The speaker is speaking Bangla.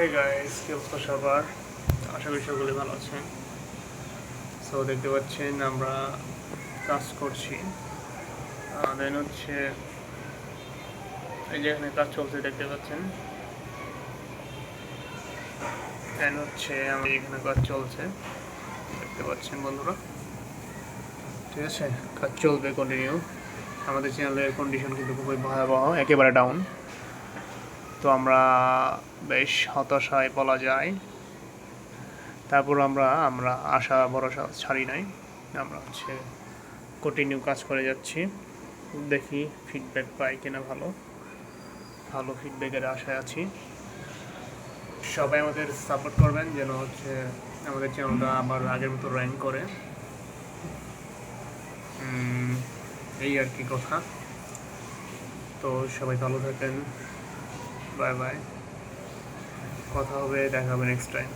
হে গাইস, কি অবস্থা সবার? আশা করি সকলে ভালো আছেন। সো দেখতে পাচ্ছেন আমরা কাজ করছি। দেন হচ্ছে এই যে এখানে কাজ চলছে দেখতে পাচ্ছেন। দেন হচ্ছে আমাদের এখানে কাজ চলছে দেখতে পাচ্ছেন বন্ধুরা। ঠিক আছে, কাজ চলবে কন্টিনিউ। আমাদের চ্যানেলের কন্ডিশন কিন্তু খুবই ভয়াবহ, একেবারে ডাউন। তো আমরা বেশ হতাশায় বলা যায়। তারপর আমরা আশা ভরসা ছাড়ি নাই। আমরা হচ্ছে কন্টিনিউ কাজ করে যাচ্ছি। দেখি ফিডব্যাক পাই কিনা। ভালো ফিডব্যাকের আশায় আছি। সবাই আমাদের সাপোর্ট করবেন যেন হচ্ছে আমাদের চ্যানেলটা আবার আগের মতো র্যাঙ্ক করে। এই আর কি কথা। তো সবাই ভালো থাকেন। Bye bye. কথা হবে, দেখা হবে নেক্সট টাইম।